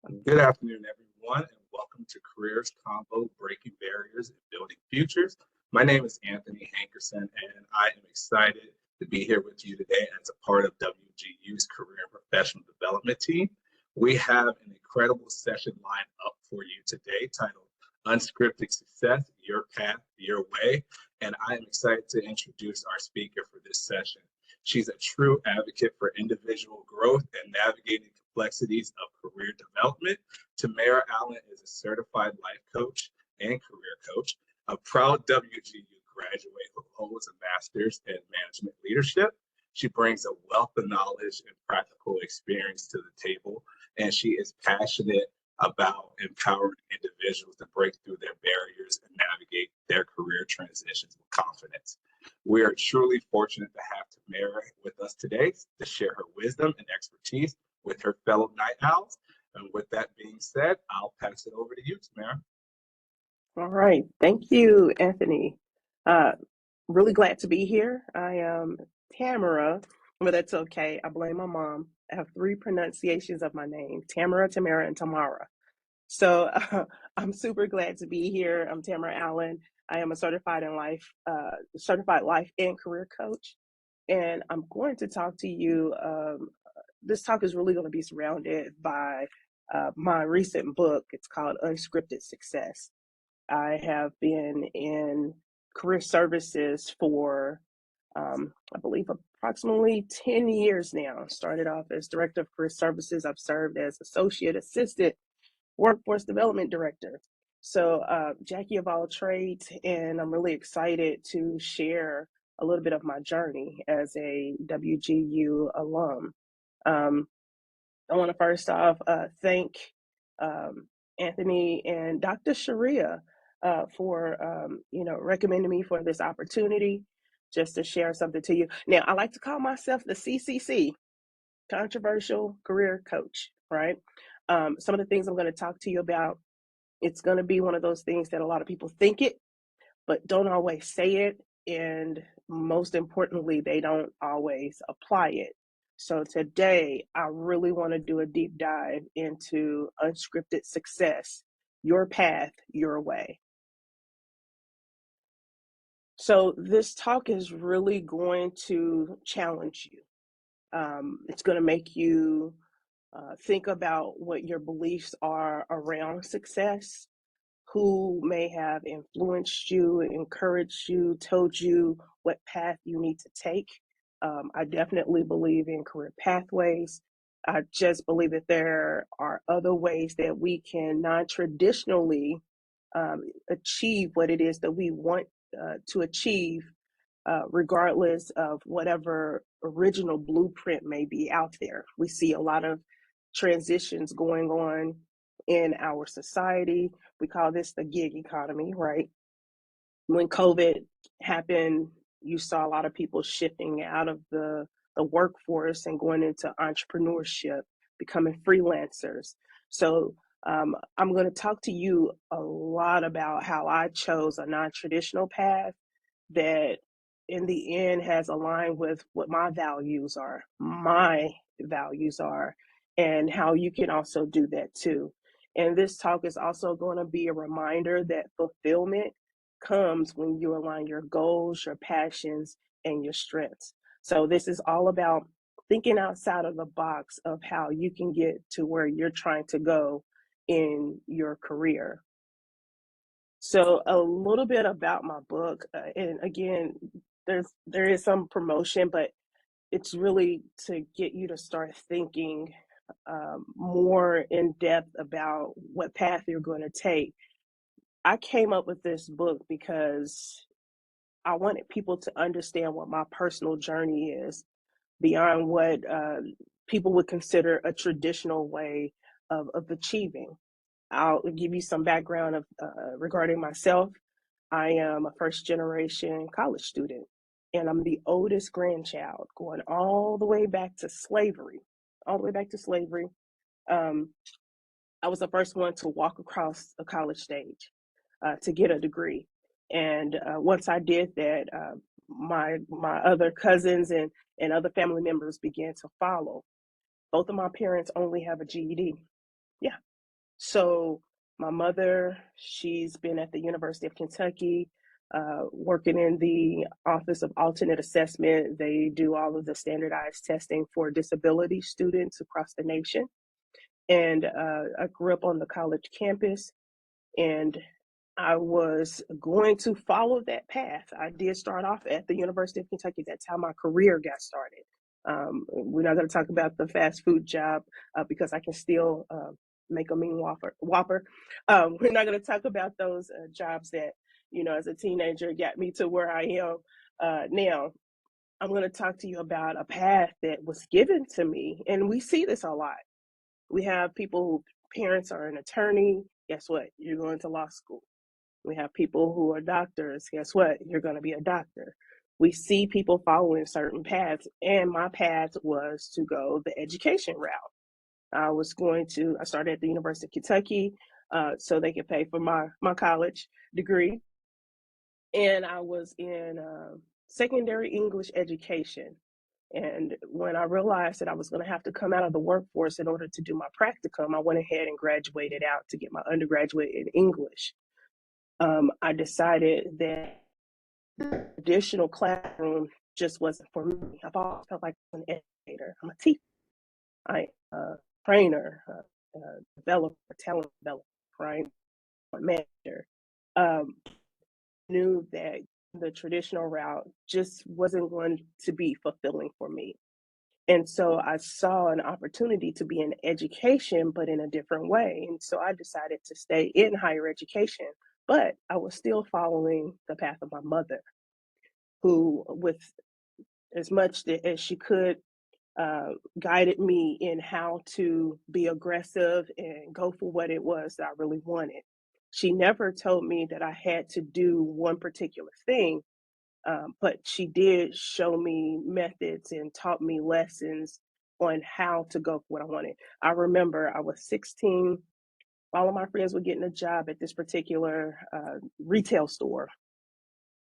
Good afternoon, everyone, and welcome to Careers Convo, Breaking Barriers and Building Futures. My name is Anthony Hankerson, and I am excited to be here with you today as a part of WGU's Career and Professional Development Team. We have an incredible session lined up for you today titled Unscripted Success, Your Path, Your Way, and I am excited to introduce our speaker for this session. She's a true advocate for individual growth and navigating complexities of career development. Tamara M is a certified life coach and career coach, a proud WGU graduate who holds a master's in management leadership. She brings a wealth of knowledge and practical experience to the table, and she is passionate about empowering individuals to break through their barriers and navigate their career transitions with confidence. We are truly fortunate to have Tamara with us today to share her wisdom and expertise with her fellow night owls. And with that being said, I'll pass it over to you, Tamara. All right. Thank you, Anthony. Really glad to be here. I am Tamara, but that's okay. I blame my mom. I have three pronunciations of my name: Tamara, Tamara, and Tamara. So I'm super glad to be here. I'm Tamara Allen. I am a certified life and career coach, and I'm going to talk to you. This talk is really going to be surrounded by my recent book. It's called Unscripted Success. I have been in career services for, I believe, approximately 10 years now. Started off as director of career services. I've served as associate assistant workforce development director. So Jackie of all trades, and I'm really excited to share a little bit of my journey as a WGU alum. I want to first off thank Anthony and Dr. Sharia for recommending me for this opportunity just to share something to you. Now, I like to call myself the CCC, Controversial Career Coach, right? Some of the things I'm going to talk to you about, it's going to be one of those things that a lot of people think it, but don't always say it. And most importantly, they don't always apply it. So today, I really want to do a deep dive into unscripted success, your path, your way. So this talk is really going to challenge you. It's going to make you think about what your beliefs are around success, who may have influenced you, encouraged you, told you what path you need to take. I definitely believe in career pathways. I just believe that there are other ways that we can non-traditionally achieve what it is that we want to achieve, regardless of whatever original blueprint may be out there. We see a lot of transitions going on in our society. We call this the gig economy, right? When COVID happened, you saw a lot of people shifting out of the workforce and going into entrepreneurship, becoming freelancers. So I'm going to talk to you a lot about how I chose a non-traditional path that in the end has aligned with what my values are, and how you can also do that too. And this talk is also going to be a reminder that fulfillment comes when you align your goals, your passions, and your strengths. So this is all about thinking outside of the box of how you can get to where you're trying to go in your career. So a little bit about my book, and again, there is some promotion, but it's really to get you to start thinking more in depth about what path you're going to take. I came up with this book because I wanted people to understand what my personal journey is beyond what people would consider a traditional way of achieving. I'll give you some background of regarding myself. I am a first generation college student, and I'm the oldest grandchild, going all the way back to slavery. All the way back to slavery. Um, I was the first one to walk across a college stage to get a degree. And once I did that, my other cousins and other family members began to follow. Both of my parents only have a GED. Yeah, So my mother, she's been at the University of Kentucky, working in the Office of Alternate Assessment. They do all of the standardized testing for disability students across the nation. And I grew up on the college campus, and I was going to follow that path. I did start off at the University of Kentucky. That's how my career got started. We're not going to talk about the fast food job because I can still make a mean whopper. We're not going to talk about those jobs that, as a teenager got me to where I am now. I'm going to talk to you about a path that was given to me. And we see this a lot. We have people who parents are an attorney. Guess what? You're going to law school. We have people who are doctors. Guess what? You're going to be a doctor. We see people following certain paths, and my path was to go the education route. I started at the University of Kentucky so they could pay for my college degree. And I was in secondary English education. And when I realized that I was going to have to come out of the workforce in order to do my practicum, I went ahead and graduated out to get my undergraduate in English. I decided that the traditional classroom just wasn't for me. I've always felt like I'm an educator. I'm a teacher. I'm a trainer, a developer, talent developer, right? A manager. Knew that the traditional route just wasn't going to be fulfilling for me. And so I saw an opportunity to be in education, but in a different way. And so I decided to stay in higher education, but I was still following the path of my mother, who, with as much as she could, guided me in how to be aggressive and go for what it was that I really wanted. She never told me that I had to do one particular thing, but she did show me methods and taught me lessons on how to go for what I wanted. I remember I was 16. All of my friends were getting a job at this particular retail store.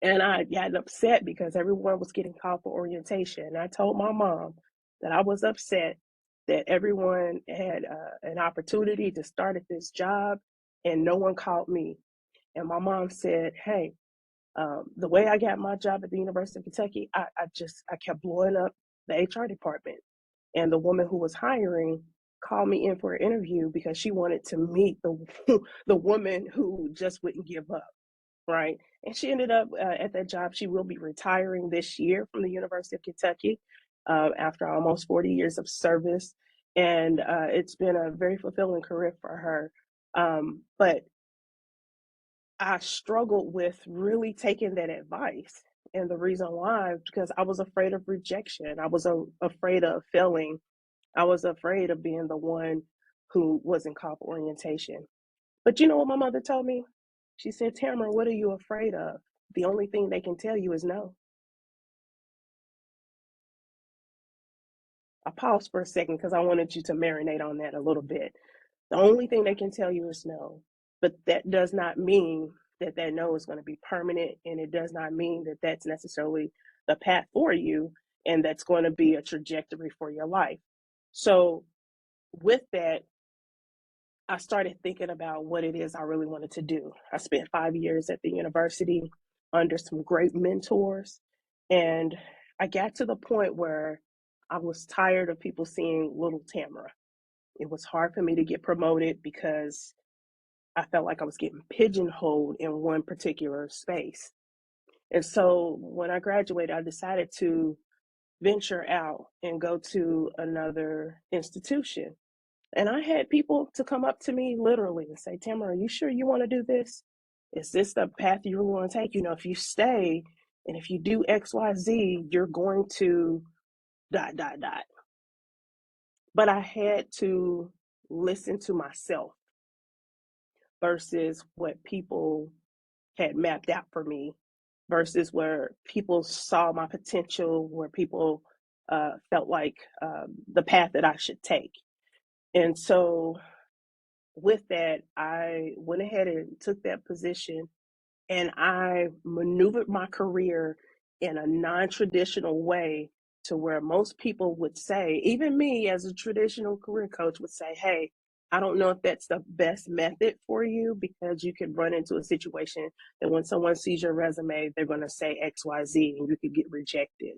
And I got upset because everyone was getting called for orientation. And I told my mom that I was upset that everyone had an opportunity to start at this job and no one called me. And my mom said, hey, the way I got my job at the University of Kentucky, I kept blowing up the HR department. And the woman who was hiring called me in for an interview because she wanted to meet the the woman who just wouldn't give up, right? And she ended up at that job. She will be retiring this year from the University of Kentucky after almost 40 years of service. And it's been a very fulfilling career for her. But I struggled with really taking that advice. And the reason why, because I was afraid of rejection. I was afraid of failing. I was afraid of being the one who wasn't called for orientation. But you know what my mother told me? She said, Tamara, what are you afraid of? The only thing they can tell you is no. I paused for a second because I wanted you to marinate on that a little bit. The only thing they can tell you is no. But that does not mean that that no is going to be permanent. And it does not mean that that's necessarily the path for you and that's going to be a trajectory for your life. So, with that, I started thinking about what it is I really wanted to do. I spent 5 years at the university under some great mentors. And I got to the point where I was tired of people seeing little Tamara. It was hard for me to get promoted because I felt like I was getting pigeonholed in one particular space. And so when I graduated, I decided to venture out and go to another institution. And I had people to come up to me literally and say, Tamara, are you sure you want to do this? Is this the path you really want to take? If you stay and if you do X, Y, Z, you're going to dot, dot, dot. But I had to listen to myself versus what people had mapped out for me versus where people saw my potential, where people felt like the path that I should take. And so with that, I went ahead and took that position and I maneuvered my career in a non-traditional way to where most people would say, even me as a traditional career coach would say, hey, I don't know if that's the best method for you, because you could run into a situation that when someone sees your resume, they're going to say XYZ and you could get rejected.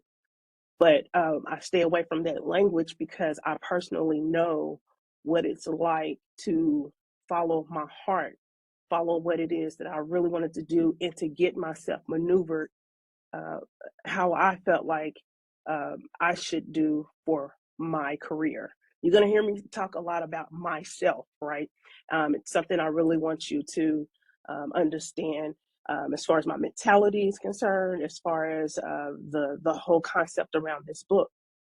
But I stay away from that language because I personally know what it's like to follow my heart, follow what it is that I really wanted to do, and to get myself maneuvered uh, how I felt like I should do for my career. You're going to hear me talk a lot about myself, right? It's something I really want you to understand, as far as my mentality is concerned, as far as the whole concept around this book.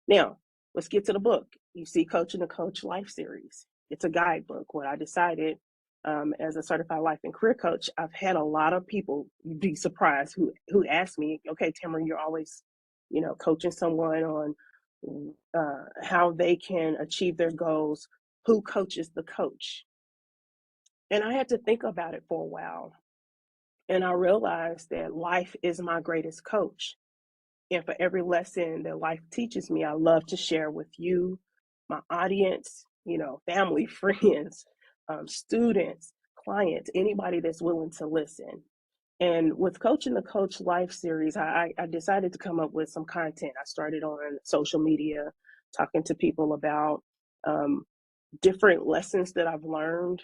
Now, let's get to the book. You see Coaching the Coach Life Series. It's a guidebook. What I decided, as a certified life and career coach, I've had a lot of people, you'd be surprised, who ask me, okay, Tamara, you're always, coaching someone on how they can achieve their goals. Who coaches the coach? And I had to think about it for a while. And I realized that life is my greatest coach. And for every lesson that life teaches me, I love to share with you, my audience, family, friends, students, clients, anybody that's willing to listen. And with Coaching the Coach Life series, I decided to come up with some content. I started on social media, talking to people about um, different lessons that I've learned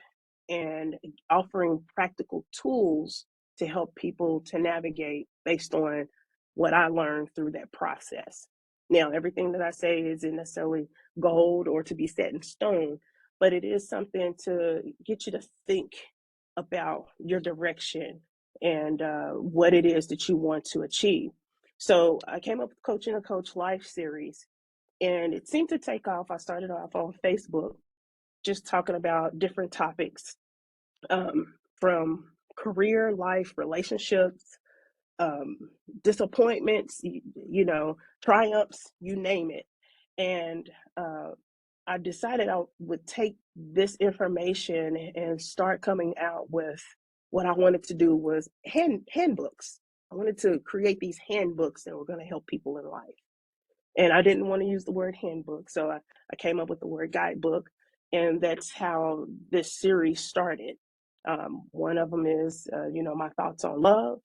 and offering practical tools to help people to navigate based on what I learned through that process. Now, everything that I say isn't necessarily gold or to be set in stone, but it is something to get you to think about your direction and what it is that you want to achieve. So I came up with Coaching a Coach Life series, and it seemed to take off. I started off on Facebook, just talking about different topics, from career, life, relationships, um, disappointments, triumphs, you name it. And I decided I would take this information and start coming out with what I wanted to do was handbooks. I wanted to create these handbooks that were going to help people in life. And I didn't want to use the word handbook, so I came up with the word guidebook, and that's how this series started. One of them is, my thoughts on love,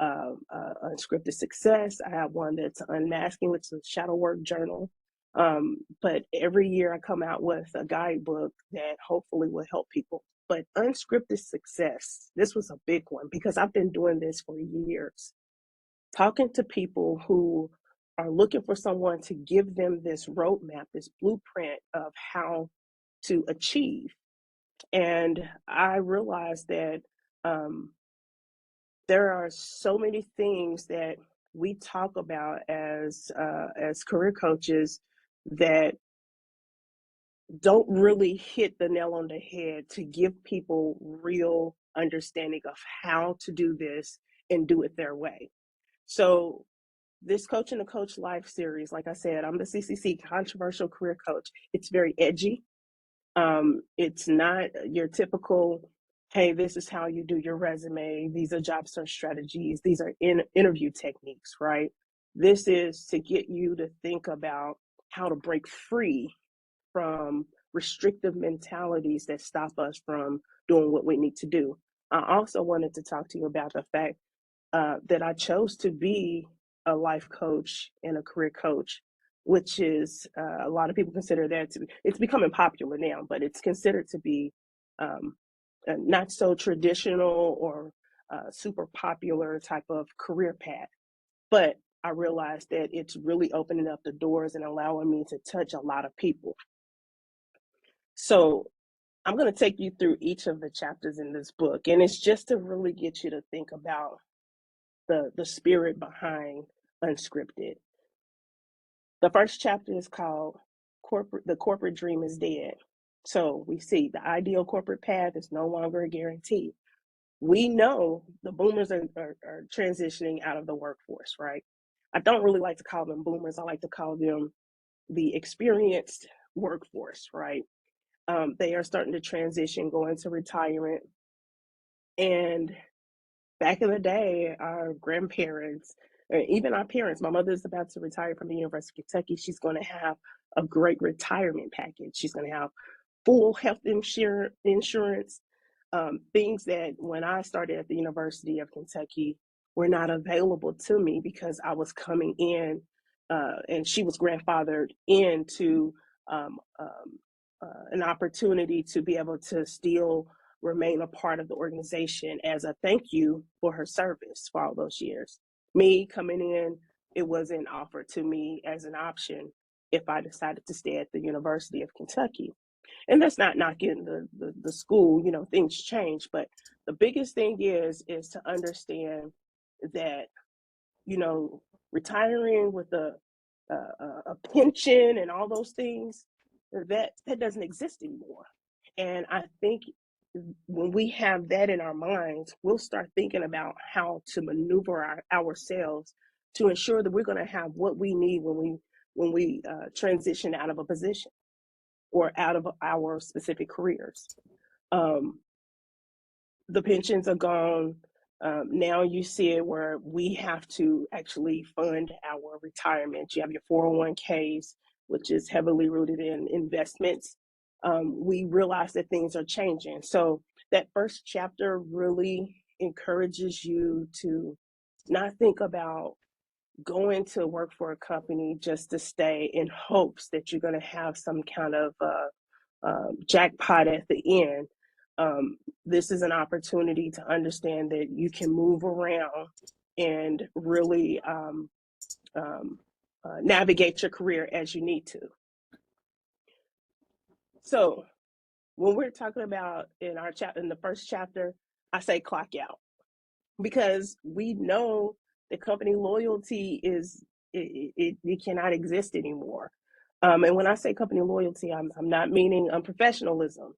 Unscripted Success. I have one that's Unmasking, which is a shadow work journal. But every year I come out with a guidebook that hopefully will help people. But Unscripted Success, this was a big one because I've been doing this for years, talking to people who are looking for someone to give them this roadmap, this blueprint of how to achieve. And I realized that there are so many things that we talk about as career coaches that don't really hit the nail on the head to give people real understanding of how to do this and do it their way. So this Coaching the Coach Life series, like I said, I'm the CCC, controversial career coach. It's very edgy. It's not your typical, hey, this is how you do your resume. These are job search strategies. These are interview techniques, right? This is to get you to think about how to break free from restrictive mentalities that stop us from doing what we need to do. I also wanted to talk to you about the fact that I chose to be a life coach and a career coach, which is a lot of people consider that to be, it's becoming popular now, but it's considered to be not so traditional or super popular type of career path. But I realized that it's really opening up the doors and allowing me to touch a lot of people. So I'm going to take you through each of the chapters in this book, and it's just to really get you to think about the spirit behind Unscripted. The first chapter is called The Corporate Dream is Dead. So we see the ideal corporate path is no longer a guarantee. We know the boomers are transitioning out of the workforce, right? I don't really like to call them boomers. I like to call them the experienced workforce, right? They are starting to transition, go into retirement. And back in the day, our grandparents, or even our parents, my mother is about to retire from the University of Kentucky. She's going to have a great retirement package. She's going to have full health insurance, things that when I started at the University of Kentucky were not available to me because I was coming in, and she was grandfathered into an opportunity to be able to still remain a part of the organization as a thank you for her service for all those years. Me coming in, it wasn't offered to me as an option if I decided to stay at the University of Kentucky. And that's not knocking the school, you know, things change. But the biggest thing is to understand that, you know, retiring with a pension and all those things, that doesn't exist anymore. And I think when we have that in our minds, we'll start thinking about how to maneuver ourselves to ensure that we're going to have what we need when we transition out of a position or out of our specific careers. Um, the pensions are gone. Now you see it where we have to actually fund our retirement. You have your 401ks, which is heavily rooted in investments. We realize that things are changing. So that first chapter really encourages you to not think about going to work for a company just to stay in hopes that you're going to have some kind of jackpot at the end. This is an opportunity to understand that you can move around and really navigate your career as you need to. So when we're talking about in the first chapter, I say clock out, because we know that company loyalty it cannot exist anymore. And when I say company loyalty, I'm not meaning unprofessionalism.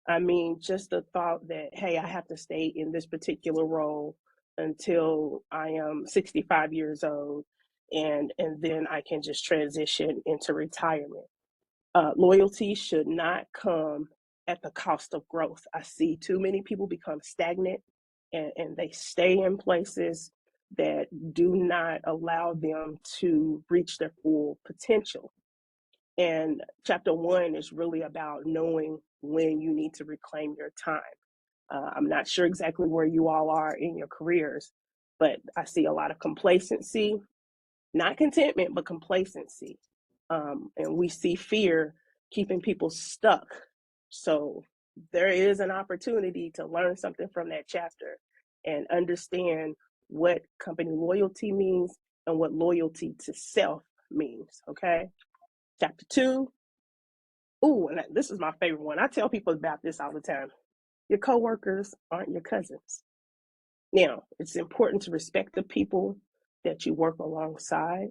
I mean just the thought that, hey, I have to stay in this particular role until I am 65 years old, and then I can just transition into retirement. Loyalty should not come at the cost of growth. I see too many people become stagnant, and they stay in places that do not allow them to reach their full potential. And chapter 1 is really about knowing when you need to reclaim your time. I'm not sure exactly where you all are in your careers, but I see a lot of complacency, not contentment, but complacency. And we see fear keeping people stuck. So there is an opportunity to learn something from that chapter and understand what company loyalty means and what loyalty to self means. Okay. Chapter 2. Ooh, and this is my favorite one. I tell people about this all the time. Your coworkers aren't your cousins. Now, it's important to respect the people that you work alongside,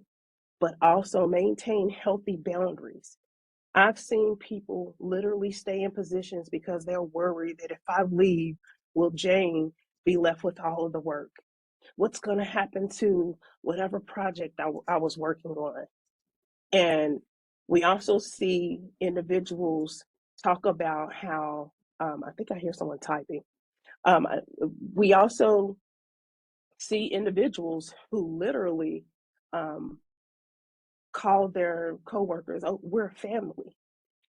but also maintain healthy boundaries. I've seen people literally stay in positions because they're worried that if I leave, will Jane be left with all of the work? What's going to happen to whatever project I was working on? And we also see individuals talk about how, I think I hear someone typing. We also see individuals who literally call their coworkers, oh, we're family.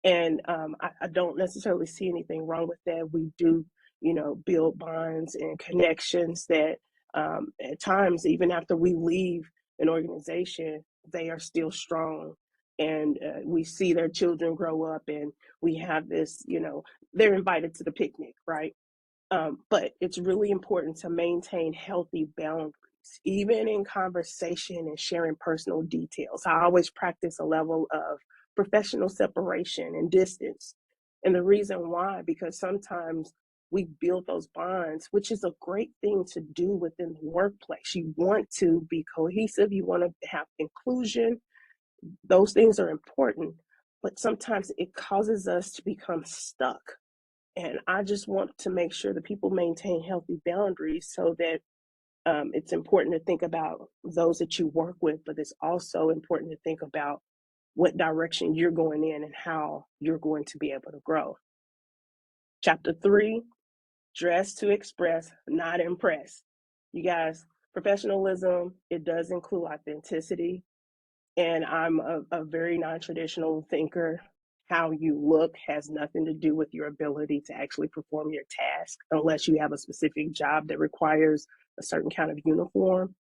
And I don't necessarily see anything wrong with that. We do, you know, build bonds and connections that at times, even after we leave an organization, they are still strong. And we see their children grow up, and we have this, you know, they're invited to the picnic, right? But it's really important to maintain healthy boundaries, even in conversation and sharing personal details. I always practice a level of professional separation and distance. And the reason why, because sometimes we build those bonds, which is a great thing to do within the workplace. You want to be cohesive, you want to have inclusion. Those things are important, but sometimes it causes us to become stuck. And I just want to make sure that people maintain healthy boundaries, so that it's important to think about those that you work with, but it's also important to think about what direction you're going in and how you're going to be able to grow. Chapter 3, dress to express, not impress. You guys, professionalism, it does include authenticity. And I'm a very non-traditional thinker. how you look has nothing to do with your ability to actually perform your task, unless you have a specific job that requires a certain kind of uniform.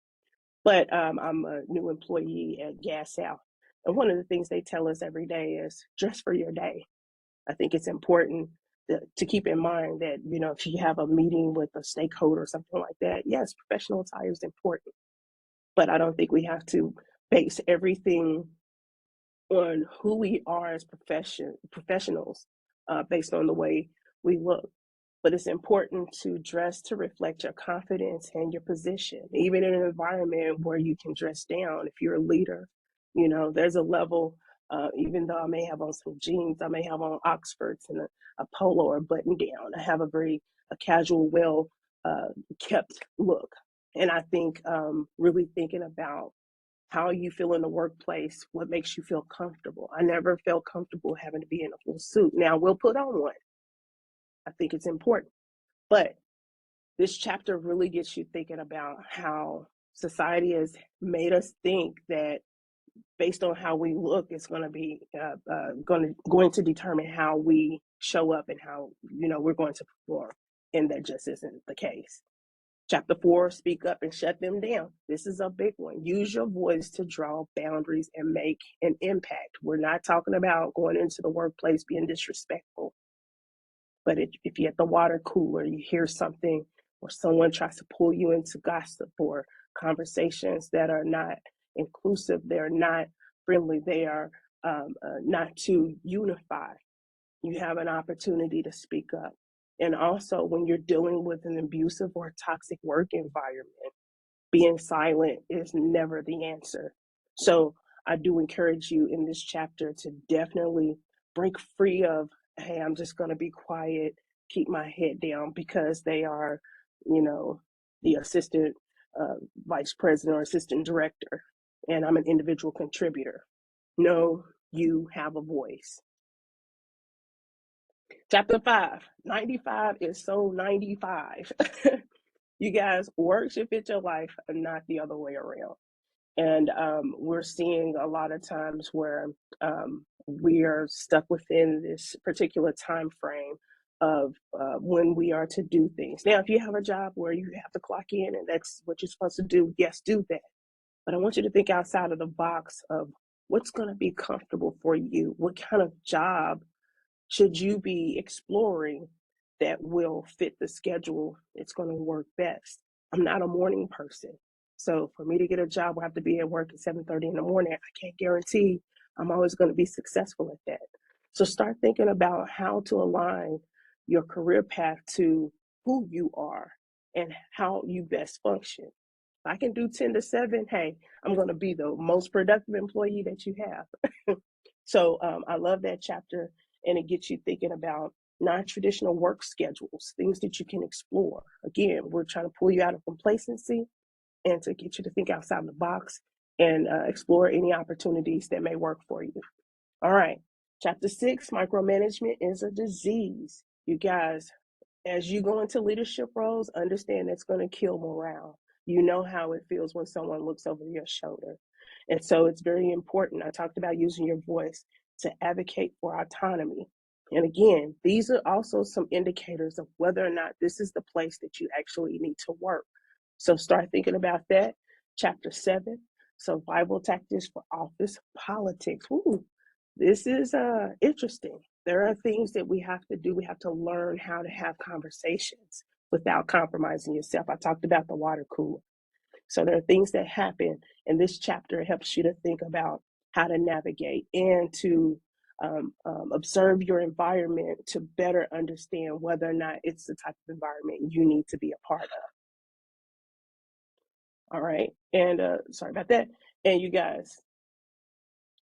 But I'm a new employee at Gas South. And one of the things they tell us every day is dress for your day. I think it's important to keep in mind that, you know, if you have a meeting with a stakeholder or something like that, yes, professional attire is important. But I don't think we have to base everything on who we are as professionals based on the way we look. But it's important to dress to reflect your confidence and your position, even in an environment where you can dress down. If you're a leader, you know, there's a level, even though I may have on some jeans, I may have on Oxfords and a polo or button down. I have a casual, well kept look. And I think really thinking about how you feel in the workplace, what makes you feel comfortable. I never felt comfortable having to be in a full suit. Now, we'll put on one. I think it's important. But this chapter really gets you thinking about how society has made us think that based on how we look, it's going to be going to determine how we show up and how, you know, we're going to perform. And that just isn't the case. Chapter 4, speak up and shut them down. This is a big one. Use your voice to draw boundaries and make an impact. We're not talking about going into the workplace being disrespectful. But if you're at the water cooler, you hear something or someone tries to pull you into gossip or conversations that are not inclusive, they're not friendly, they are not to unify, you have an opportunity to speak up. And also, when you're dealing with an abusive or toxic work environment, being silent is never the answer. So I do encourage you in this chapter to definitely break free of, hey, I'm just going to be quiet, keep my head down because they are, you know, the assistant vice president or assistant director, and I'm an individual contributor. No, you have a voice. Chapter 5, 95 is so 95. You guys, work should fit your life and not the other way around. And we're seeing a lot of times where we are stuck within this particular time frame of when we are to do things. Now, if you have a job where you have to clock in and that's what you're supposed to do, yes, do that. But I want you to think outside of the box of what's going to be comfortable for you. What kind of job should you be exploring that will fit the schedule? It's going to work best. I'm not a morning person. So for me to get a job, I have to be at work at 7:30 in the morning. I can't guarantee I'm always going to be successful at that. So start thinking about how to align your career path to who you are and how you best function. If I can do 10 to 7, hey, I'm going to be the most productive employee that you have. So I love that chapter, and it gets you thinking about non-traditional work schedules, things that you can explore. Again, we're trying to pull you out of complacency and to get you to think outside the box and explore any opportunities that may work for you. All right. Chapter 6, micromanagement is a disease. You guys, as you go into leadership roles, understand it's going to kill morale. You know how it feels when someone looks over your shoulder. And so it's very important. I talked about using your voice to advocate for autonomy. And again, these are also some indicators of whether or not this is the place that you actually need to work. So start thinking about that. Chapter 7, survival tactics for office politics. Ooh, this is interesting. There are things that we have to do. We have to learn how to have conversations without compromising yourself. I talked about the water cooler. So there are things that happen, and this chapter helps you to think about how to navigate and to observe your environment to better understand whether or not it's the type of environment you need to be a part of. All right, and sorry about that. And you guys,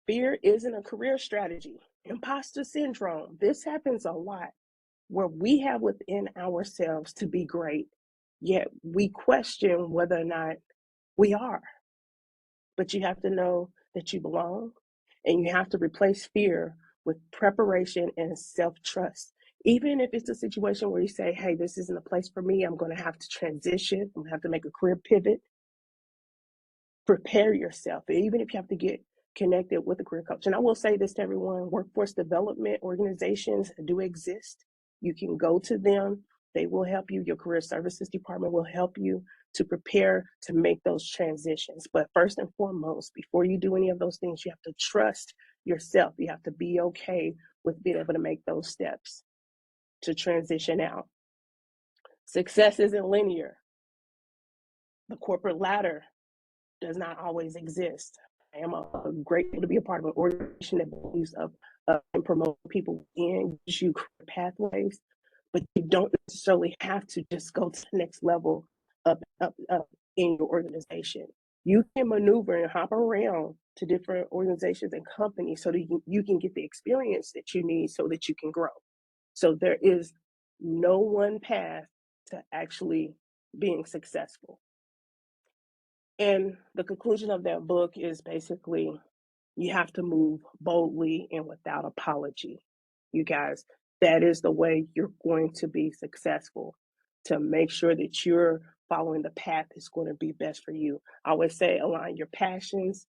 fear isn't a career strategy. Imposter syndrome. This happens a lot where we have within ourselves to be great, yet we question whether or not we are. But you have to know that you belong, and you have to replace fear with preparation and self-trust. Even if it's a situation where you say, hey, this isn't a place for me, I'm going to have to transition, I'm going to have to make a career pivot. Prepare yourself. Even if you have to get connected with a career coach. And I will say this to everyone, workforce development organizations do exist. You can go to them. They will help you. Your career services department will help you to prepare to make those transitions. But first and foremost, before you do any of those things, you have to trust yourself. You have to be okay with being able to make those steps to transition out. Success isn't linear. The corporate ladder does not always exist. I am grateful to be a part of an organization that believes and promote people in, gives you pathways, but you don't necessarily have to just go to the next level up in your organization. You can maneuver and hop around to different organizations and companies so that you can get the experience that you need so that you can grow. So there is no one path to actually being successful. And the conclusion of that book is basically you have to move boldly and without apology. You guys, that is the way you're going to be successful, to make sure that you're following the path that's going to be best for you. I always say align your passions,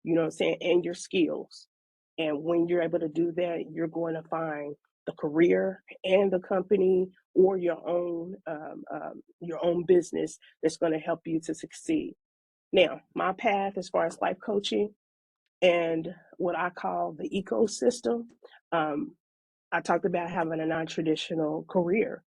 you know what I'm saying, and your skills. And when you're able to do that, you're going to find the career and the company or your own business that's going to help you to succeed. Now, my path as far as life coaching and what I call the ecosystem, I talked about having a non-traditional career.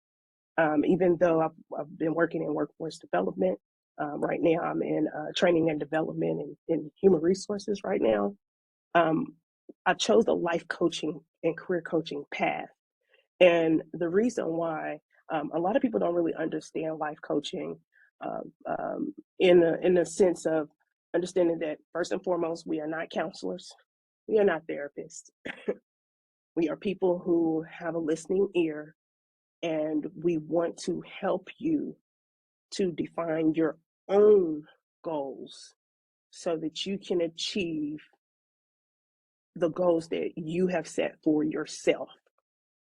Even though I've been working in workforce development, right now I'm in training and development and in human resources right now. I chose the life coaching and career coaching path. And the reason why a lot of people don't really understand life coaching in the sense of understanding that first and foremost, we are not counselors, we are not therapists. We are people who have a listening ear, and we want to help you to define your own goals so that you can achieve the goals that you have set for yourself.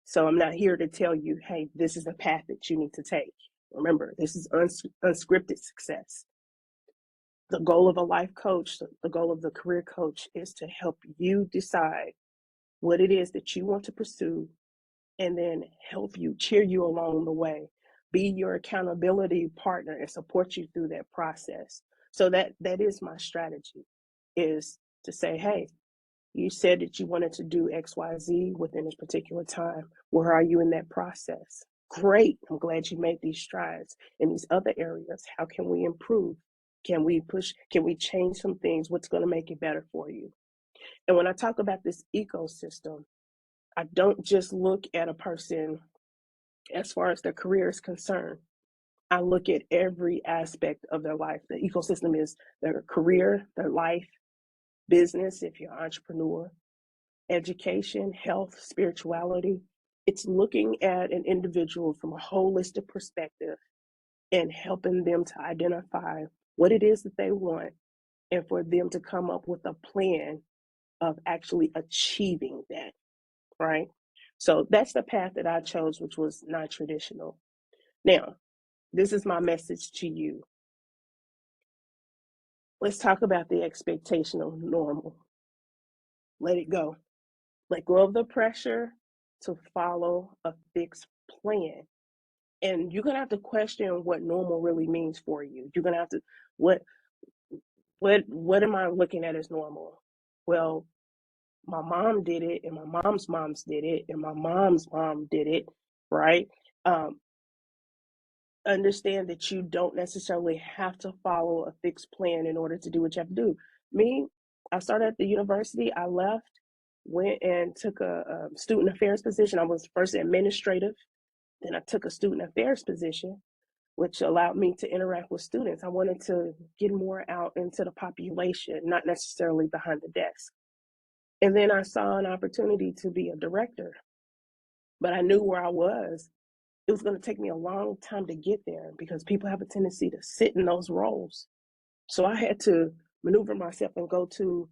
So I'm not here to tell you, hey, this is the path that you need to take. Remember, this is unscripted success. The goal of a life coach, the goal of the career coach is to help you decide what it is that you want to pursue and then help you, cheer you along the way, be your accountability partner and support you through that process. So that is my strategy, is to say, hey, you said that you wanted to do XYZ within this particular time. Where are you in that process? Great. I'm glad you made these strides in these other areas. How can we improve? Can we push? Can we change some things? What's going to make it better for you? And when I talk about this ecosystem, I don't just look at a person as far as their career is concerned. I look at every aspect of their life. The ecosystem is their career, their life, business, if you're an entrepreneur, education, health, spirituality. It's looking at an individual from a holistic perspective and helping them to identify what it is that they want and for them to come up with a plan of actually achieving that, right? So that's the path that I chose, which was non-traditional. Now, this is my message to you. Let's talk about the expectation of normal. Let it go. Let go of the pressure to follow a fixed plan. And you're gonna have to question what normal really means for you. You're gonna have to what what am I looking at as normal? Well, my mom did it, and my mom's moms did it, and my mom's mom did it, right? Um, Understand that you don't necessarily have to follow a fixed plan in order to do what you have to do. Me, I started at the university, I left, went and took a student affairs position. I was first administrative, then I took a student affairs position, which allowed me to interact with students. I wanted to get more out into the population, not necessarily behind the desk. And then I saw an opportunity to be a director, but I knew where I was. It was going to take me a long time to get there because people have a tendency to sit in those roles. So I had to maneuver myself and go to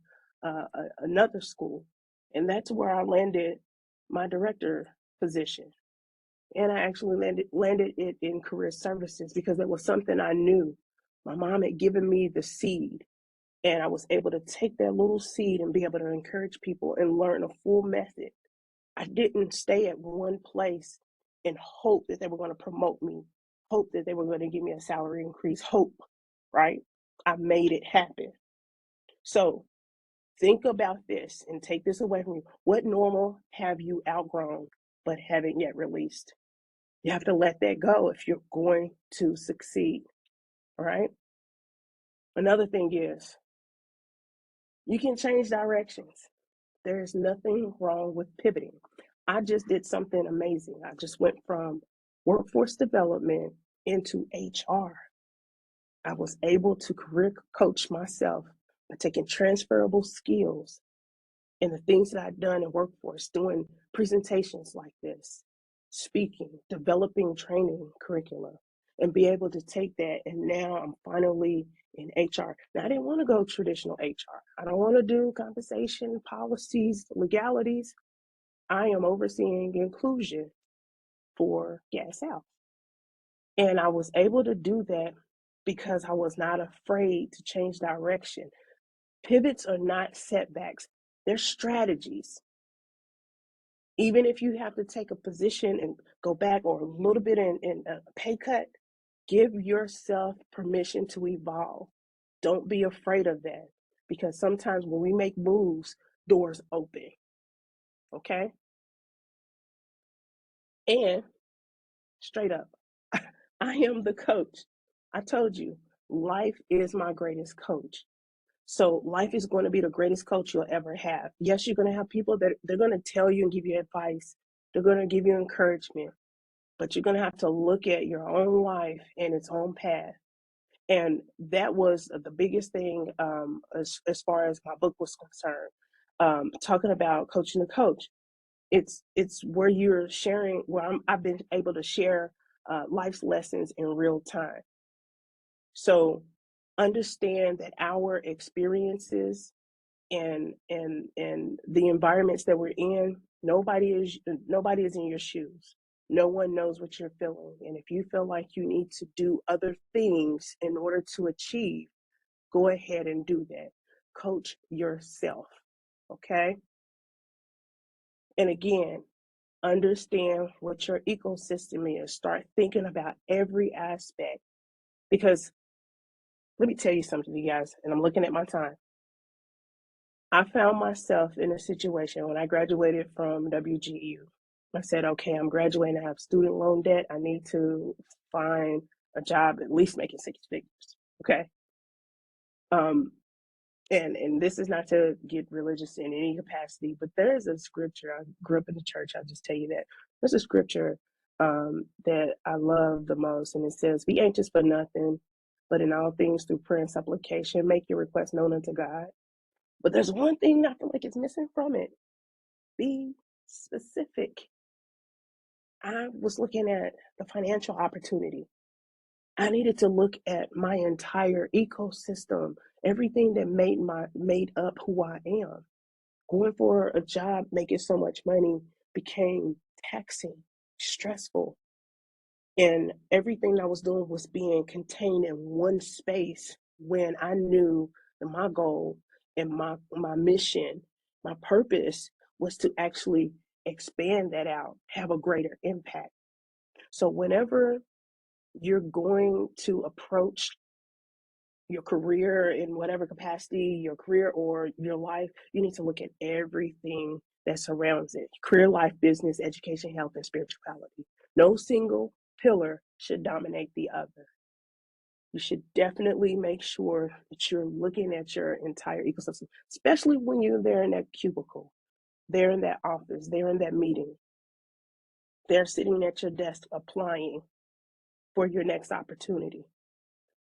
another school. And that's where I landed my director position. And I actually landed it in career services because it was something I knew. My mom had given me the seed. And I was able to take that little seed and be able to encourage people and learn a full method. I didn't stay at one place and hope that they were going to promote me, hope that they were going to give me a salary increase, hope, right? I made it happen. So think about this and take this away from you. What normal have you outgrown but haven't yet released? You have to let that go if you're going to succeed, all right? Another thing is you can change directions. There is nothing wrong with pivoting. I just did something amazing. I just went from workforce development into HR. I was able to career coach myself by taking transferable skills and the things that I've done in workforce, doing presentations like this, speaking, developing training curricula, and be able to take that. And now I'm finally in HR. Now, I didn't want to go traditional HR. I don't want to do compensation, policies, legalities. I am overseeing inclusion for Gas South. And I was able to do that because I was not afraid to change direction. Pivots are not setbacks, they're strategies. Even if you have to take a position and go back or a little bit in a pay cut, give yourself permission to evolve. Don't be afraid of that, because sometimes when we make moves, doors open. Okay? And straight up, I am the coach. I told you, life is my greatest coach. So life is going to be the greatest coach you'll ever have. Yes, you're going to have people that they're going to tell you and give you advice. They're going to give you encouragement, but you're going to have to look at your own life and its own path. And that was the biggest thing as far as my book was concerned. Talking about coaching the coach, it's where you're sharing, where I've been able to share life's lessons in real time. So understand that our experiences and the environments that we're in, nobody is in your shoes. No one knows what you're feeling, and if you feel like you need to do other things in order to achieve, go ahead and do that. Coach yourself. Okay? And again, understand what your ecosystem is. Start thinking about every aspect, because let me tell you something, you guys, and I'm looking at my time. I found myself in a situation when I graduated from WGU. I said, okay, I'm graduating, I have student loan debt. I need to find a job at least making six figures. Okay. And this is not to get religious in any capacity, but there is a scripture. I grew up in the church. I'll just tell you that. There's a scripture that I love the most, and it says, be anxious for nothing, but in all things through prayer and supplication, make your requests known unto God. But there's one thing I feel like is missing from it. Be specific. I was looking at the financial opportunity. I needed to look at my entire ecosystem, everything that made up who I am. Going for a job making so much money became taxing, stressful, and everything I was doing was being contained in one space when I knew that my goal and my mission, my purpose was to actually expand that out, have a greater impact. So whenever you're going to approach your career in whatever capacity, your career or your life, you need to look at everything that surrounds it: career, life, business, education, health, and spirituality. No single pillar should dominate the other. You should definitely make sure that you're looking at your entire ecosystem, especially when you're there in that cubicle, there in that office, there in that meeting, they're sitting at your desk applying for your next opportunity.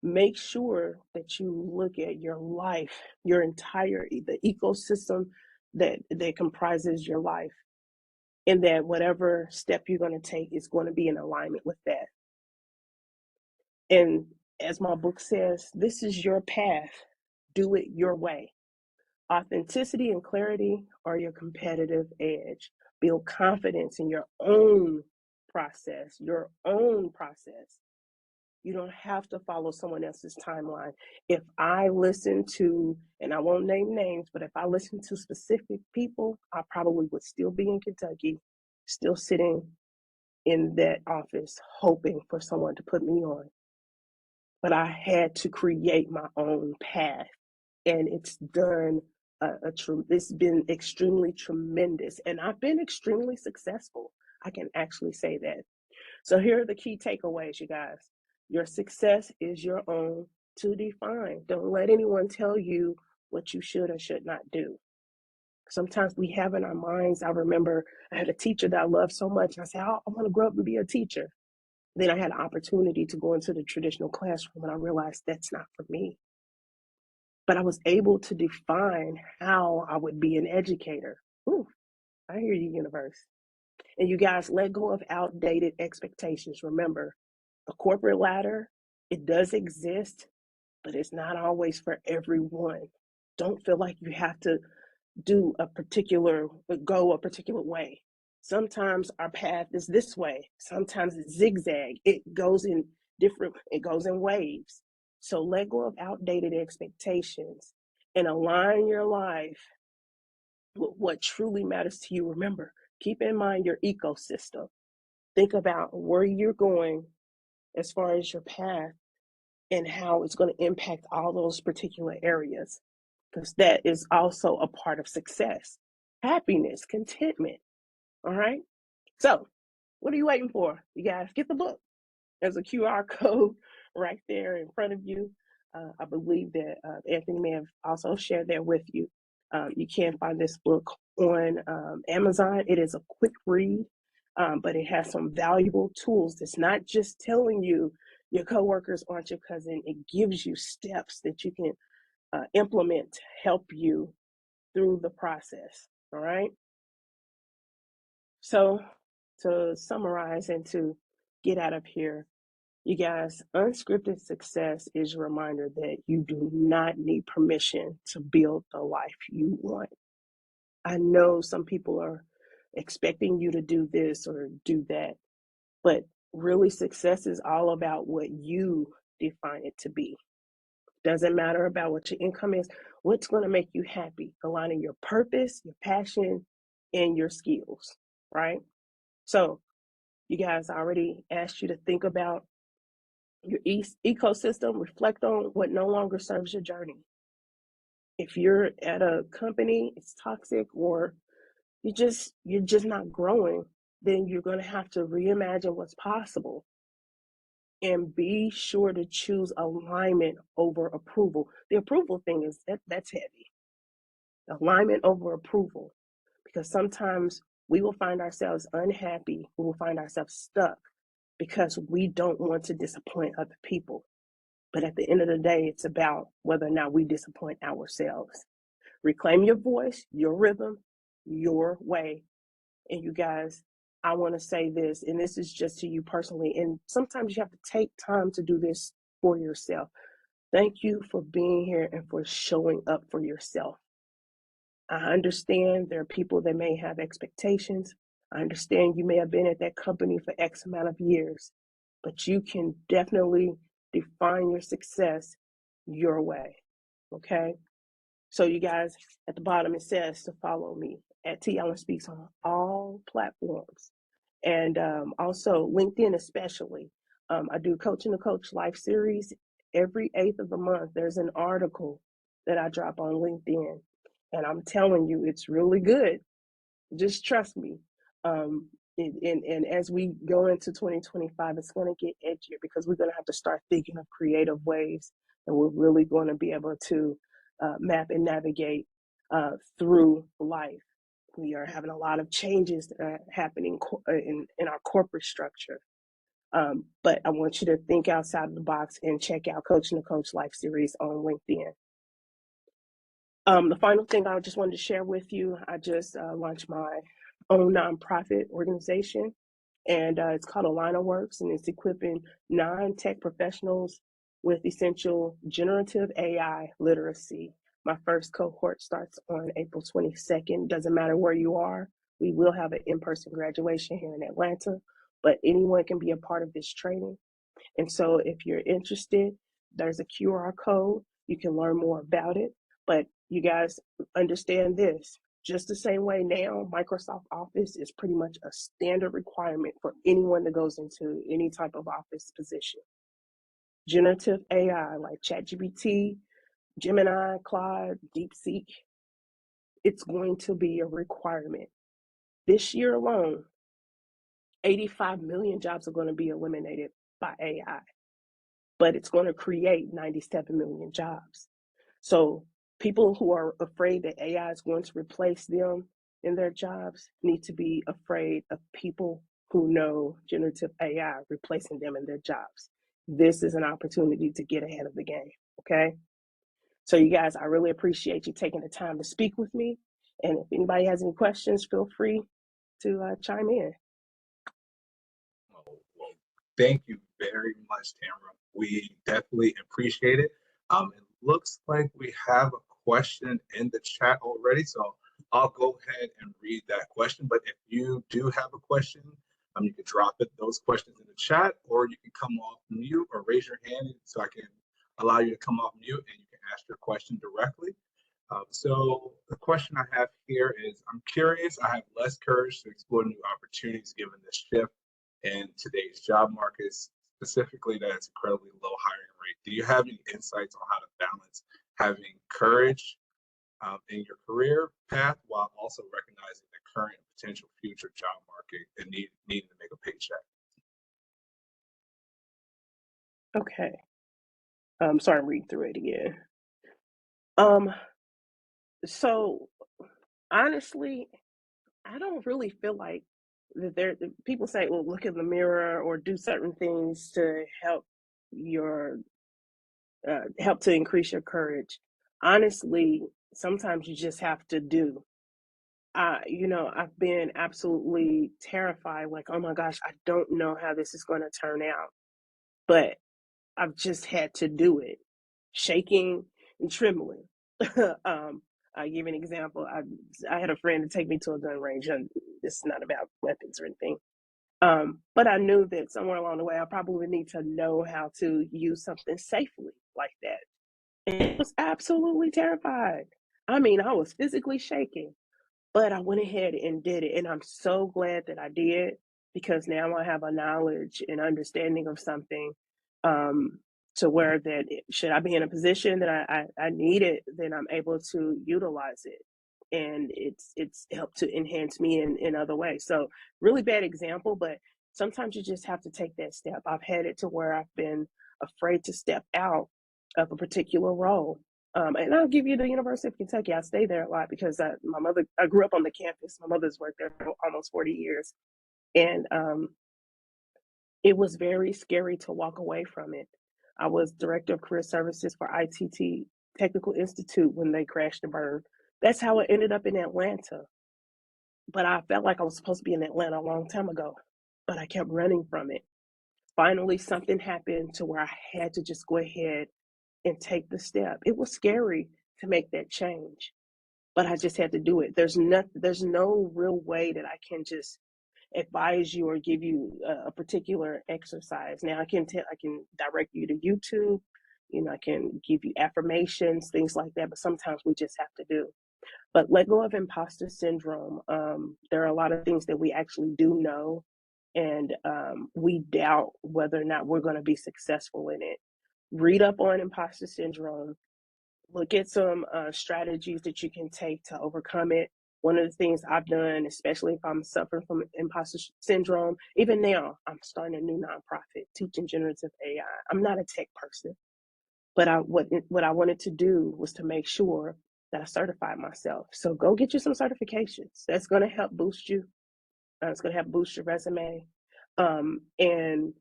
Make sure that you look at your life, your entire the ecosystem that comprises your life, and that whatever step you're going to take is going to be in alignment with that. And as my book says, this is your path. Do it your way. Authenticity and clarity are your competitive edge. Build confidence in your own process, You don't have to follow someone else's timeline. If I listen to, and I won't name names, but if I listen to specific people, I probably would still be in Kentucky, still sitting in that office, hoping for someone to put me on. But I had to create my own path, and it's done. It's been extremely tremendous, and I've been extremely successful. I can actually say that. So here are the key takeaways, you guys. Your success is your own to define. Don't let anyone tell you what you should or should not do. Sometimes we have in our minds, I remember I had a teacher that I loved so much. I said, I want to grow up and be a teacher. Then I had an opportunity to go into the traditional classroom, and I realized that's not for me. But I was able to define how I would be an educator. Ooh, I hear you, universe. And you guys, let go of outdated expectations. Remember, the corporate ladder, it does exist, but it's not always for everyone. Don't feel like you have to go a particular way. Sometimes our path is this way. Sometimes it's zigzag. It goes in waves. So let go of outdated expectations and align your life with what truly matters to you. Remember, keep in mind your ecosystem. Think about where you're going as far as your path and how it's going to impact all those particular areas, because that is also a part of success, happiness, contentment. All right. So, what are you waiting for? You guys, get the book. There's a QR code right there in front of you. I believe that Anthony may have also shared that with you. You can find this book on Amazon. It is a quick read, but it has some valuable tools. It's not just telling you your coworkers aren't your cousin. It gives you steps that you can implement to help you through the process. All right. So, to summarize and to get out of here, you guys, unscripted success is a reminder that you do not need permission to build the life you want. I know some people are expecting you to do this or do that, but really success is all about what you define it to be. Doesn't matter about what your income is, what's going to make you happy, aligning your purpose, your passion, and your skills, right? So, you guys, I already asked you to think about your ecosystem, reflect on what no longer serves your journey. If you're at a company, it's toxic, or you're just not growing, then you're going to have to reimagine what's possible and be sure to choose alignment over approval. The approval thing is that's heavy. Alignment over approval, because sometimes we will find ourselves unhappy, we will find ourselves stuck because we don't want to disappoint other people. But at the end of the day, it's about whether or not we disappoint ourselves. Reclaim your voice, your rhythm, your way. And you guys, I want to say this, and this is just to you personally. And sometimes you have to take time to do this for yourself. Thank you for being here and for showing up for yourself. I understand there are people that may have expectations. I understand you may have been at that company for X amount of years, but you can definitely define your success your way. Okay. So, you guys, at the bottom it says to follow me at T. Allen Speaks on all platforms, and also LinkedIn, especially. I do Coaching the Coach Life series every 8th of the month. There's an article that I drop on LinkedIn, and I'm telling you, it's really good. Just trust me. And as we go into 2025, it's going to get edgier because we're going to have to start thinking of creative ways, and we're really going to be able to map and navigate through life. We are having a lot of changes that are happening in our corporate structure. But I want you to think outside of the box and check out Coaching the Coach Life series on LinkedIn. The final thing I just wanted to share with you, I just launched my own nonprofit organization, and it's called Alina Works, and it's equipping non-tech professionals with essential generative AI literacy. My first cohort starts on April 22nd. Doesn't matter where you are. We will have an in-person graduation here in Atlanta, but anyone can be a part of this training. And so if you're interested, there's a QR code. You can learn more about it. But you guys understand this. Just the same way now, Microsoft Office is pretty much a standard requirement for anyone that goes into any type of office position. Generative AI like ChatGPT, Gemini, Claude, DeepSeek, it's going to be a requirement. This year alone, 85 million jobs are going to be eliminated by AI, but it's going to create 97 million jobs. So people who are afraid that AI is going to replace them in their jobs need to be afraid of people who know generative AI replacing them in their jobs. This is an opportunity to get ahead of the game, okay? So you guys, I really appreciate you taking the time to speak with me. And if anybody has any questions, feel free to chime in. Oh, well, thank you very much, Tamara. We definitely appreciate it. It looks like we have a question in the chat already, so I'll go ahead and read that question. But if you do have a question, you can drop those questions in the chat, or you can come off mute or raise your hand so I can allow you to come off mute and you can ask your question directly. So the question I have here is, I'm curious, I have less courage to explore new opportunities given the shift in today's job markets, specifically that it's incredibly low hiring rate. Do you have any insights on how to balance having courage in your career path while also recognizing the current and potential future job market and needing to make a paycheck? Okay. Sorry, I'm reading through it again. So honestly, I don't really feel like that people say, well, look in the mirror or do certain things to help your help to increase your courage. Honestly, sometimes you just have to do. I've been absolutely terrified, like, oh my gosh, I don't know how this is going to turn out. But I've just had to do it, shaking and trembling. I'll give you an example. I had a friend to take me to a gun range, and this is not about weapons or anything. But I knew that somewhere along the way, I probably would need to know how to use something safely like that. And I was absolutely terrified. I mean, I was physically shaking. But I went ahead and did it, and I'm so glad that I did because now I have a knowledge and understanding of something, um, to where that should I be in a position that I need it, then I'm able to utilize it, and it's helped to enhance me in other ways. So really bad example, but sometimes you just have to take that step. I've had it to where I've been afraid to step out of a particular role, and I'll give you the University of Kentucky. I stay there a lot because I grew up on the campus. My mother's worked there for almost 40 years. And it was very scary to walk away from it. I was director of career services for ITT Technical Institute when they crashed and burned. That's how I ended up in Atlanta. But I felt like I was supposed to be in Atlanta a long time ago, but I kept running from it. Finally, something happened to where I had to just go ahead and take the step. It was scary to make that change, but I just had to do it. There's no real way that I can just advise you or give you a particular exercise. Now I can direct you to YouTube, I can give you affirmations, things like that, but sometimes we just have to do. But let go of imposter syndrome. There are a lot of things that we actually do know, and we doubt whether or not we're going to be successful in it. Read up on imposter syndrome. Look at some strategies that you can take to overcome it. One of the things I've done, especially if I'm suffering from imposter syndrome, even now, I'm starting a new nonprofit teaching generative AI. I'm not a tech person, but what I wanted to do was to make sure that I certified myself. So go get you some certifications. That's going to help boost you. It's going to help boost your resume, and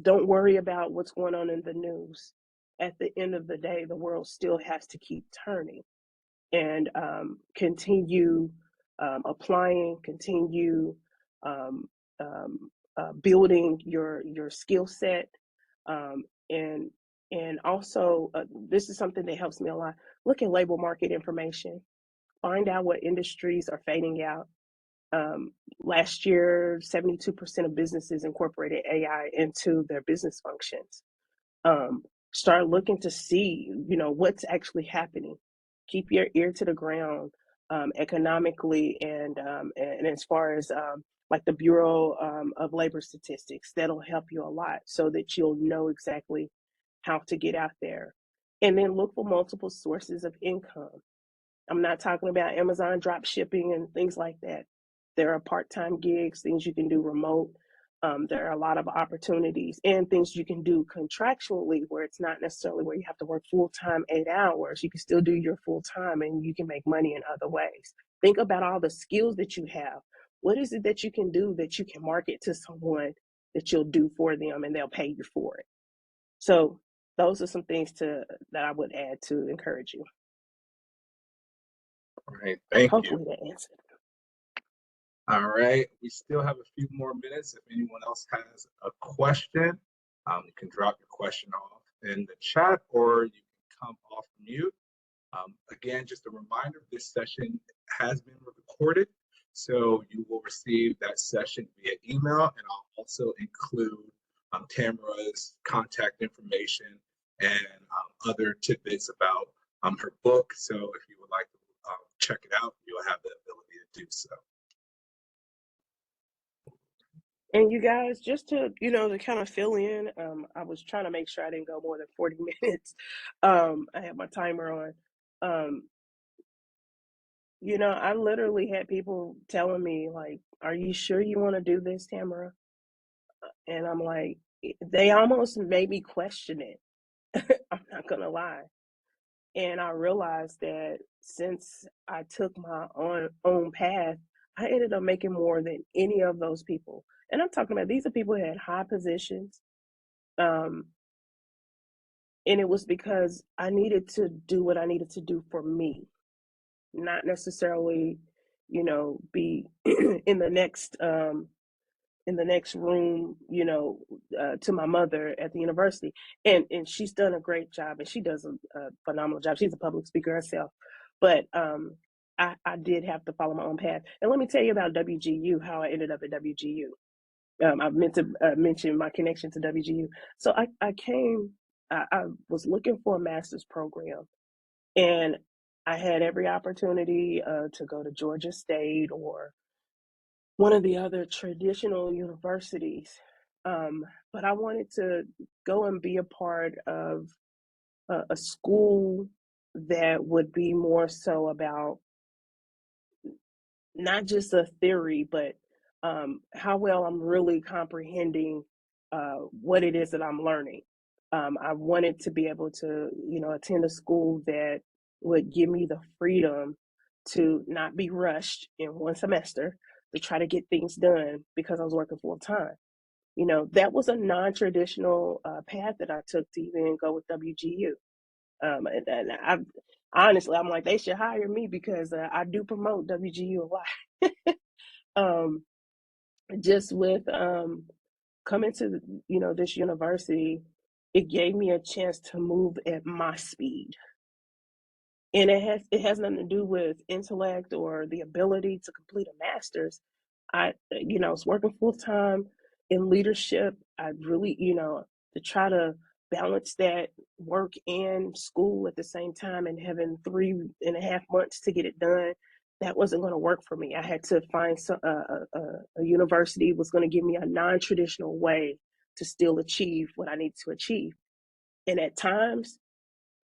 don't worry about what's going on in the news. At the end of the day, the world still has to keep turning, and continue applying, continue um, building your skill set, um, and and also this is something that helps me a lot. Look at labor market information. Find out what industries are fading out. Last year, 72% of businesses incorporated AI into their business functions. Start looking to see, what's actually happening. Keep your ear to the ground, economically, and as far as like the Bureau of Labor Statistics, that'll help you a lot so that you'll know exactly how to get out there. And then look for multiple sources of income. I'm not talking about Amazon drop shipping and things like that. There are part-time gigs, things you can do remote. There are a lot of opportunities and things you can do contractually where it's not necessarily where you have to work full-time 8 hours. You can still do your full-time and you can make money in other ways. Think about all the skills that you have. What is it that you can do that you can market to someone that you'll do for them and they'll pay you for it? So those are some things that I would add to encourage you. All right, thank you. Hopefully that answered. All right, we still have a few more minutes. If anyone else has a question, you can drop your question off in the chat or you can come off mute. Again, just a reminder, this session has been recorded, so you will receive that session via email, and I'll also include Tamara's contact information and other tidbits about her book. So if you would like to check it out, you'll have the ability to do so. And you guys, just to kind of fill in, I was trying to make sure I didn't go more than 40 minutes. I had my timer on. I literally had people telling me, like, are you sure you want to do this, Tamara? And I'm like, they almost made me question it. I'm not going to lie. And I realized that since I took my own path, I ended up making more than any of those people. And I'm talking about, these are people who had high positions. And it was because I needed to do what I needed to do for me, not necessarily, be in the next room, to my mother at the university. And she's done a great job, and she does a phenomenal job. She's a public speaker herself. But I did have to follow my own path. And let me tell you about WGU, how I ended up at WGU. I meant to mention my connection to WGU. So I was looking for a master's program, and I had every opportunity to go to Georgia State or one of the other traditional universities. But I wanted to go and be a part of a school that would be more so about not just a theory, but how well I'm really comprehending what it is that I'm learning. I wanted to be able to, attend a school that would give me the freedom to not be rushed in one semester to try to get things done because I was working full time. That was a non-traditional path that I took to even go with WGU. And I honestly, I'm like, they should hire me because I do promote WGU a lot. Just with coming to this university, it gave me a chance to move at my speed. And it has nothing to do with intellect or the ability to complete a master's. I was working full time in leadership. I really, to try to balance that work and school at the same time and having 3.5 months to get it done, that wasn't going to work for me. I had to find a university was going to give me a non-traditional way to still achieve what I need to achieve. And at times,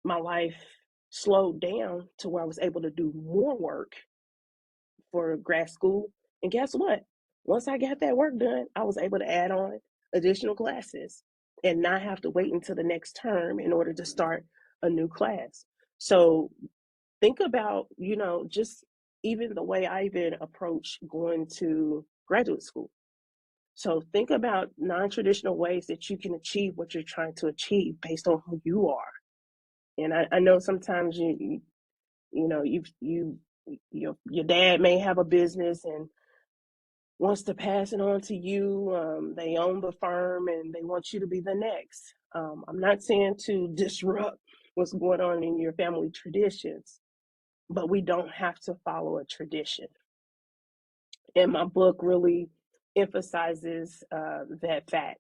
my life slowed down to where I was able to do more work for grad school. And guess what? Once I got that work done, I was able to add on additional classes and not have to wait until the next term in order to start a new class. So think about, just even the way I even approach going to graduate school. So think about non-traditional ways that you can achieve what you're trying to achieve based on who you are. And I know sometimes your dad may have a business and wants to pass it on to you. They own the firm and they want you to be the next. I'm not saying to disrupt what's going on in your family traditions, but we don't have to follow a tradition. And my book really emphasizes that fact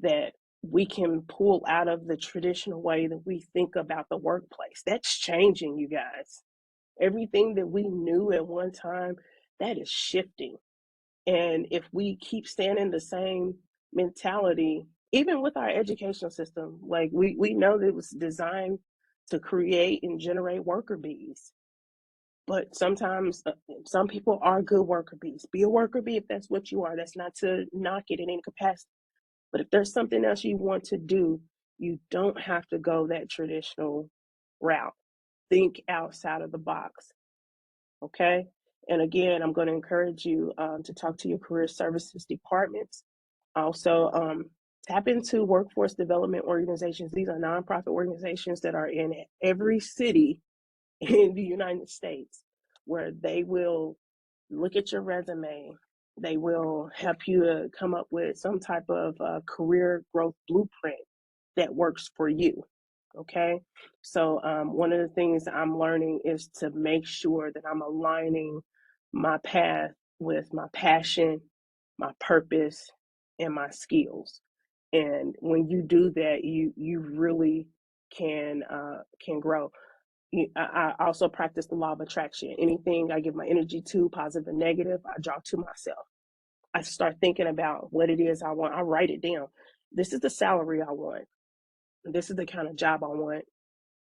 that we can pull out of the traditional way that we think about the workplace. That's changing, you guys. Everything that we knew at one time, that is shifting. And if we keep staying in the same mentality, even with our educational system, like we know that it was designed to create and generate worker bees. But sometimes some people are good worker bees. Be a worker bee if that's what you are. That's not to knock it in any capacity. But if there's something else you want to do, you don't have to go that traditional route. Think outside of the box. Okay. And again, I'm going to encourage you to talk to your career services departments. Also, tap into workforce development organizations. These are nonprofit organizations that are in every city in the United States, where they will look at your resume. They will help you to come up with some type of career growth blueprint that works for you. Okay. So, one of the things I'm learning is to make sure that I'm aligning my path with my passion, my purpose, and my skills. And when you do that, you really can grow. I also practice the law of attraction. Anything I give my energy to, positive and negative, I draw to myself. I start thinking about what it is I want. I write it down. This is the salary I want. This is the kind of job I want.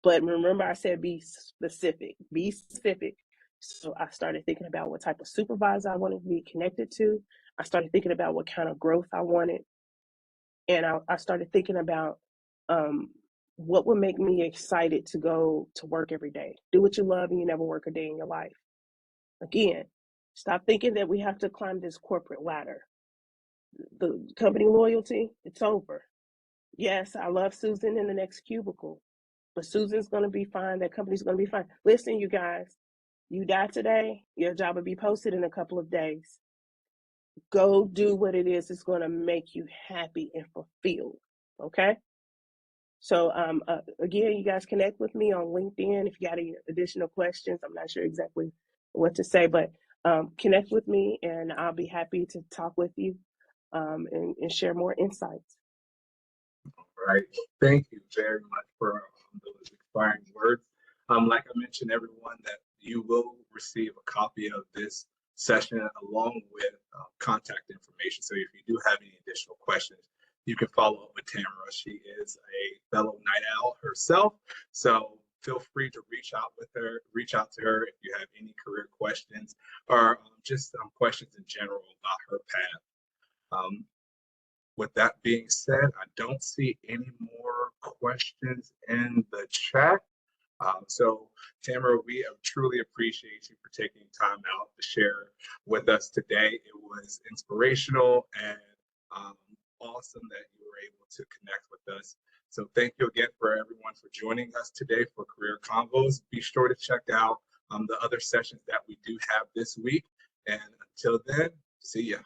But remember, I said be specific. Be specific. So I started thinking about what type of supervisor I wanted to be connected to. I started thinking about what kind of growth I wanted. And I started thinking about um, what would make me excited to go to work every day. Do what you love and you never work a day in your life. Again, stop thinking that we have to climb this corporate ladder. The company loyalty, it's over. Yes, I love Susan in the next cubicle, but Susan's going to be fine. That company's going to be fine. Listen, you guys, you die today, your job will be posted in a couple of days. Go do what it is that's going to make you happy and fulfilled. Okay? So again, you guys connect with me on LinkedIn if you got any additional questions. I'm not sure exactly what to say, but connect with me and I'll be happy to talk with you and share more insights. Right. Thank you very much for those inspiring words. Like I mentioned, everyone, that you will receive a copy of this session along with contact information. So if you do have any additional questions, you can follow up with Tamara. She is a fellow night owl herself. So feel free to reach out to her if you have any career questions or just questions in general about her path. With that being said, I don't see any more questions in the chat. So Tamara, we truly appreciate you for taking time out to share with us today. It was inspirational and awesome that you were able to connect with us. So thank you again for everyone for joining us today for Career Convos. Be sure to check out the other sessions that we do have this week. And until then, see ya.